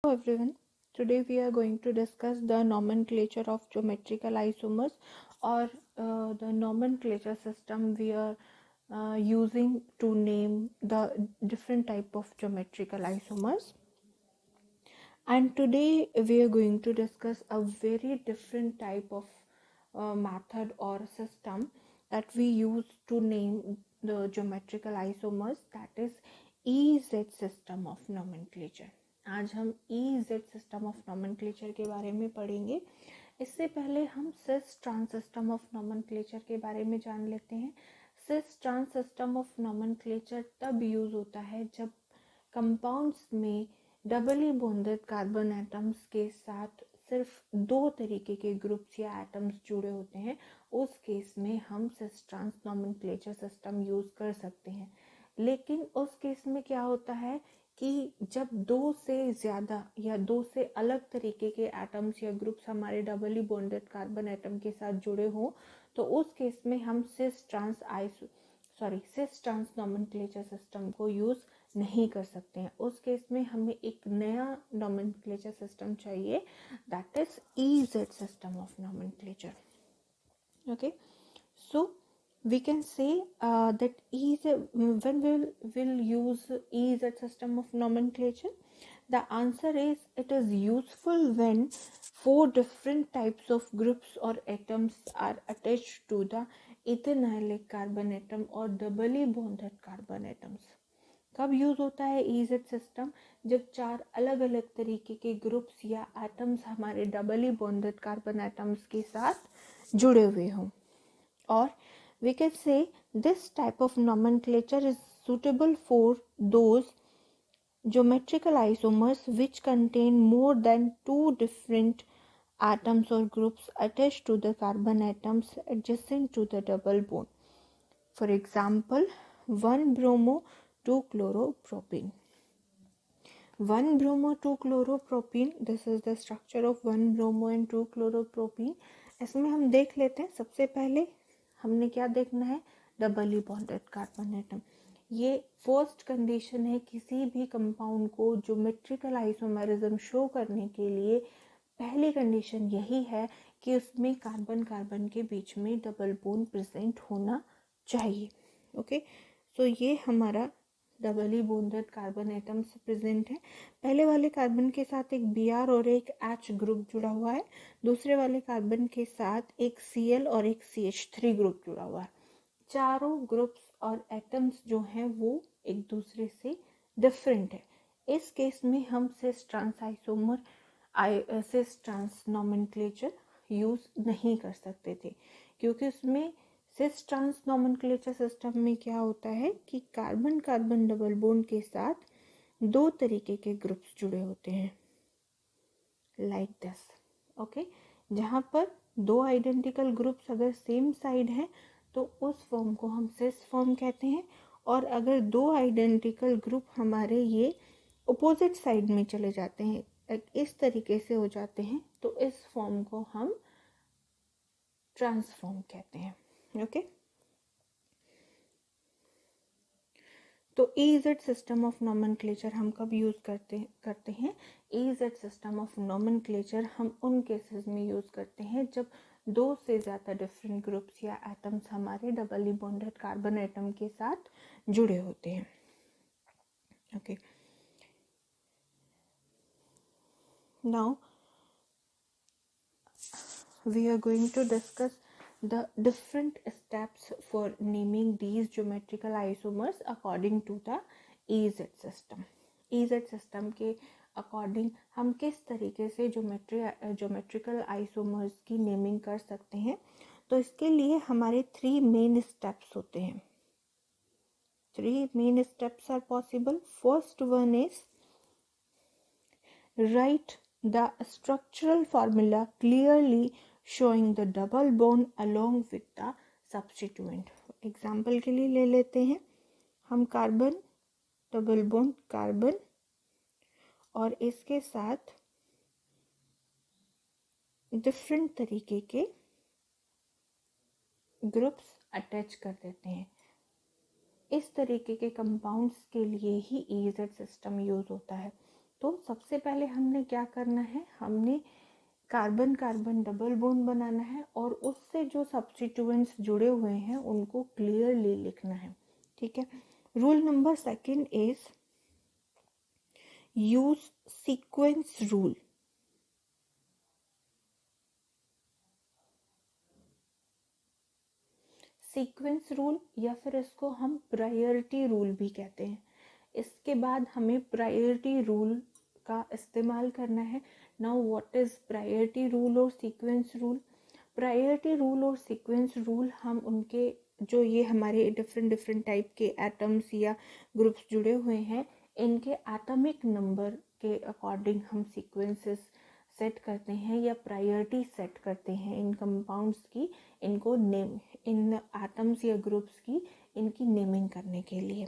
Hello everyone. Today we are going to discuss the nomenclature of geometrical isomers or the nomenclature system we are using to name the different type of geometrical isomers. And today we are going to discuss a very different type of method or system that we use to name the geometrical isomers, that is EZ system of nomenclature. आज हम EZ system of nomenclature के बारे में पढ़ेंगे. इससे पहले हम cis trans system of nomenclature के बारे में जान लेते हैं. Cis trans system of nomenclature तब यूज होता है जब कंपाउंड्स में डबली बॉन्डेड कार्बन एटम्स के साथ सिर्फ दो तरीके के ग्रुप्स या एटम्स जुड़े होते हैं. उस केस में हम cis trans nomenclature system use कर सकते हैं. लेकिन उस केस में क्या होता है कि जब दो से ज़्यादा या दो से अलग तरीके के एटम्स या ग्रुप्स हमारे डबली बॉन्डेड कार्बन एटम के साथ जुड़े हों, तो उस केस में हम सिस ट्रांस नोमेनक्लेचर सिस्टम को यूज़ नहीं कर सकते हैं. उस केस में हमें एक नया नोमेनक्लेचर सिस्टम चाहिए, that is EZ system of nomenclature. Okay, so we can say that when will use EZ system of nomenclature. The answer is it is useful when four different types of groups or atoms are attached to the ethanoic carbon atom or doubly bonded carbon atoms. कब use होता है EZ system? जब चार अलग अलग तरीके के groups या एटम्स हमारे डबली बॉन्डेड कार्बन एटम्स के साथ जुड़े हुए हों. Or we can say this type of nomenclature is suitable for those geometrical isomers which contain more than two different atoms or groups attached to the carbon atoms adjacent to the double bond. For example, 1-bromo 2-chloropropene. 1-bromo 2-chloropropene, this is the structure of 1-bromo and 2-chloropropene. इसमें हम देख लेते हैं. सबसे पहले हमने क्या देखना है? Doubly bonded carbon atom. ये फर्स्ट कंडीशन है किसी भी कंपाउंड को ज्योमेट्रिकल आइसोमेरिज्म शो करने के लिए. पहली कंडीशन यही है कि उसमें कार्बन कार्बन के बीच में डबल बॉन्ड प्रेजेंट होना चाहिए. ओके, सो ये हमारा doubly bonded carbon atoms present है. पहले वाले कार्बन के साथ एक Br और एक H ग्रुप जुड़ा हुआ है. दूसरे वाले कार्बन के साथ एक Cl और एक CH3 ग्रुप जुड़ा हुआ है. चारों ग्रुप्स और एटम्स जो हैं वो एक दूसरे से डिफरेंट है. इस केस में हम सिस ट्रांस नोमेनक्लेचर यूज नहीं कर सकते थे, क्योंकि उसमें सिस ट्रांस नोमेनक्लेचर सिस्टम में क्या होता है कि कार्बन कार्बन डबल बॉन्ड के साथ दो तरीके के ग्रुप्स जुड़े होते हैं, लाइक दिस. ओके, जहाँ पर दो आइडेंटिकल ग्रुप्स अगर सेम साइड हैं तो उस फॉर्म को हम सिस फॉर्म कहते हैं. और अगर दो आइडेंटिकल ग्रुप हमारे ये अपोजिट साइड में चले जाते हैं, इस तरीके से हो जाते हैं, तो इस फॉर्म को हम ट्रांसफॉर्म कहते हैं. ओके, तो EZ सिस्टम ऑफ नोमेनक्लेचर हम कब यूज़ करते हैं? EZ सिस्टम ऑफ नोमेनक्लेचर हम उन केसेस में यूज़ करते हैं जब दो से ज़्यादा डिफरेंट ग्रुप्स या एटम्स हमारे डबली बॉन्डेड कार्बन एटम के साथ जुड़े होते हैं. Okay, now we are going to discuss the different steps for naming these geometrical isomers according to the EZ system. EZ system के अकॉर्डिंग हम किस तरीके से ज्योमेट्रिकल आइसोमर्स की नेमिंग कर सकते हैं. तो इसके लिए हमारे 3 मेन स्टेप्स होते हैं. 3 main steps are possible. First one is write the structural formula clearly showing the double bond along with the substituent. Example के लिए ले लेते हैं हम कार्बन, डबल बॉन्ड कार्बन और इसके साथ डिफरेंट तरीके के ग्रुप्स अटैच कर देते हैं. इस तरीके के कंपाउंड्स के लिए ही EZ सिस्टम यूज होता है. तो सबसे पहले हमने क्या करना है, हमने कार्बन कार्बन डबल बॉन्ड बनाना है और उससे जो सब्स्टिट्यूएंट्स जुड़े हुए हैं उनको क्लियरली लिखना है। ठीक है। Rule number second is use sequence rule. Sequence rule या फिर इसको हम प्रायोरिटी रूल भी कहते हैं। इसके बाद हमें प्रायोरिटी रूल का इस्तेमाल करना है। Now what is priority rule और सीक्वेंस रूल? प्रायोरिटी रूल और सीक्वेंस रूल हम उनके जो ये हमारे डिफरेंट डिफरेंट टाइप के एटम्स या ग्रुप्स जुड़े हुए हैं, इनके एटॉमिक नंबर के अकॉर्डिंग हम सीक्वेंसेस सेट करते हैं या प्रायोरिटी सेट करते हैं इन कंपाउंड्स की, इनको नेम, इन एटम्स या ग्रुप्स की इनकी नेमिंग करने के लिए।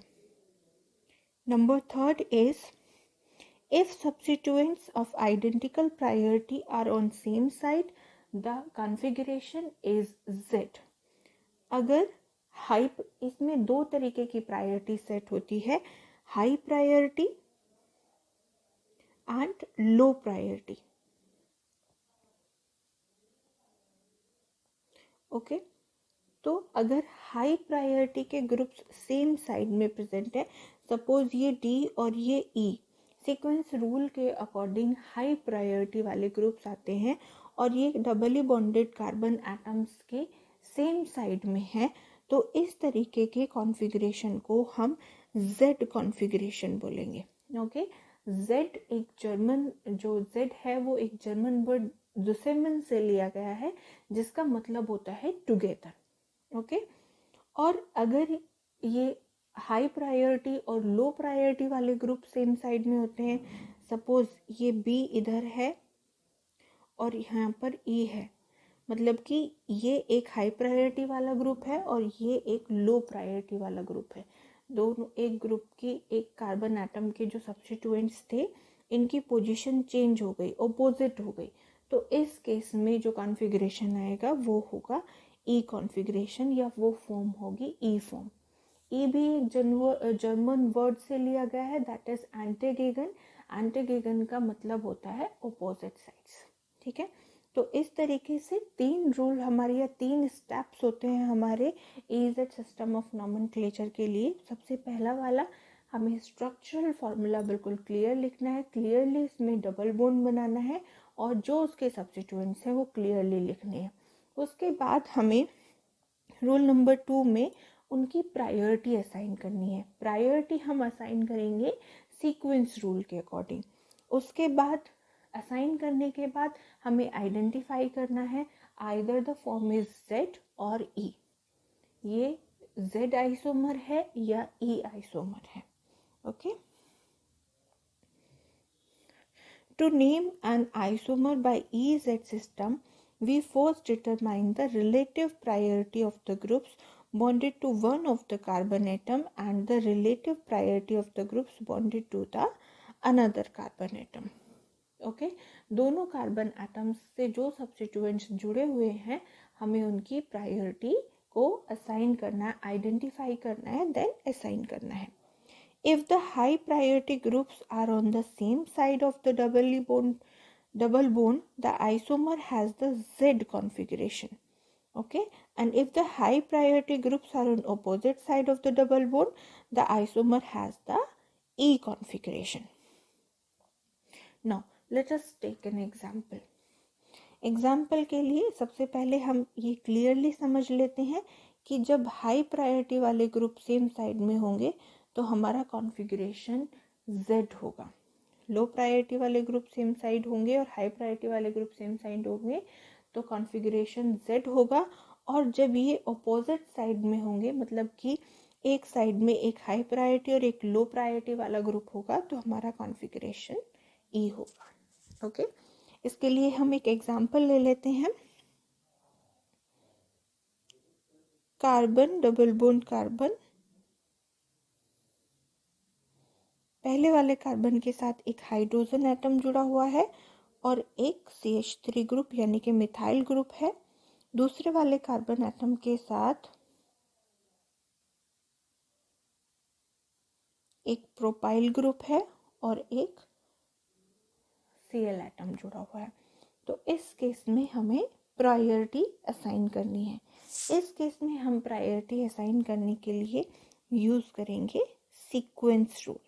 Number third is if substituents of identical priority are on same side, the configuration is Z. अगर हाई, इसमें दो तरीके की प्रायोरिटी सेट होती है, high priority and low priority. Okay, तो अगर हाई प्रायोरिटी के ग्रुप्स सेम साइड में प्रेजेंट है, सपोज ये डी और ये ई, सीक्वेंस रूल के अकॉर्डिंग हाई प्रायोरिटी वाले ग्रुप्स आते हैं और ये डबली बॉन्डेड कार्बन एटम्स के सेम साइड में है, तो इस तरीके के कॉन्फ़िगरेशन को हम जेड कॉन्फ़िगरेशन बोलेंगे। ओके, जेड एक जर्मन, जो जेड है वो एक जर्मन वर्ड जुसेमन से लिया गया है जिसका मतलब होता है टुगेदर। ओके, और अगर ये हाई प्रायोरिटी और लो प्रायोरिटी वाले ग्रुप सेम साइड में होते हैं, सपोज ये बी इधर है और यहाँ पर ई है, मतलब कि ये एक हाई प्रायोरिटी वाला ग्रुप है और ये एक लो प्रायोरिटी वाला ग्रुप है। दोनों एक ग्रुप की, एक कार्बन एटम के जो सब्स्टिट्यूएंट्स थे इनकी पोजीशन चेंज हो गई, अपोजिट हो गई, तो इस केस में जो कॉन्फ़िगरेशन आएगा वो होगा ई कॉन्फ़िगरेशन या वो फॉर्म होगी ई फॉर्म। ई भी एक जर्मन वर्ड से लिया गया है, दैट इज एंटीगेगन। एंटीगेगन का मतलब होता है अपोजिट साइड्स। ठीक है, तो इस तरीके से तीन रूल हमारे या तीन स्टेप्स होते हैं हमारे ईजेड सिस्टम ऑफ नॉमेनक्लेचर के लिए। सबसे पहला वाला, हमें स्ट्रक्चरल फॉर्मूला बिल्कुल क्लियर लिखना है, क्लियरली इसमें डबल बॉन्ड बनाना है और जो उसके सब्स्टिट्यूएंट्स हैं वो क्लियरली लिखने हैं। उसके बाद हमें रूल नंबर 2 में उनकी प्रायोरिटी असाइन करनी है। प्रायोरिटी हम असाइन करेंगे सीक्वेंस रूल के अकॉर्डिंग। उसके बाद असाइन करने के बाद हमें आइडेंटिफाई करना है either the form is Z or E, ये जेड आइसोमर है या ई आइसोमर है। Okay, to name an isomer by EZ system, we first determine the relative priority of the groups bonded to one of the carbon atom and the relative priority of the groups bonded to the another carbon atom. Okay, दोनों carbon atoms से जो substituents जुड़े हुए हैं हमें उनकी priority को assign करना है, आइडेंटिफाई करना है, देन असाइन करना है। If the high priority groups are on the same side of the double bond, the isomer has the Z configuration. Okay, and if the high priority groups are on opposite side of the double bond, the isomer has the E configuration. Now let us take an example. Example के लिए सबसे पहले हम ये clearly समझ लेते हैं कि जब हाई प्रायोरिटी वाले ग्रुप सेम साइड में होंगे तो हमारा कॉन्फ़िगरेशन Z होगा। लो प्रायोरिटी वाले ग्रुप सेम साइड होंगे और हाई प्रायोरिटी वाले ग्रुप सेम साइड होंगे तो कॉन्फ़िगरेशन Z होगा। और जब ये अपोजिट साइड में होंगे, मतलब कि एक साइड में एक हाई प्रायोरिटी और एक लो प्रायोरिटी वाला ग्रुप होगा, तो हमारा कॉन्फ़िगरेशन E होगा। ओके, इसके लिए हम एक एग्जाम्पल ले लेते हैं। कार्बन डबल बॉन्ड कार्बन, पहले वाले कार्बन के साथ एक हाइड्रोजन एटम जुड़ा हुआ है और एक CH3 ग्रुप यानी कि मिथाइल ग्रुप है। दूसरे वाले कार्बन एटम के साथ एक प्रोपाइल ग्रुप है और एक Cl एटम जुड़ा हुआ है। तो इस केस में हमें प्रायोरिटी असाइन करनी है। इस केस में हम प्रायोरिटी असाइन करने के लिए यूज़ करेंगे सीक्वेंस रूल।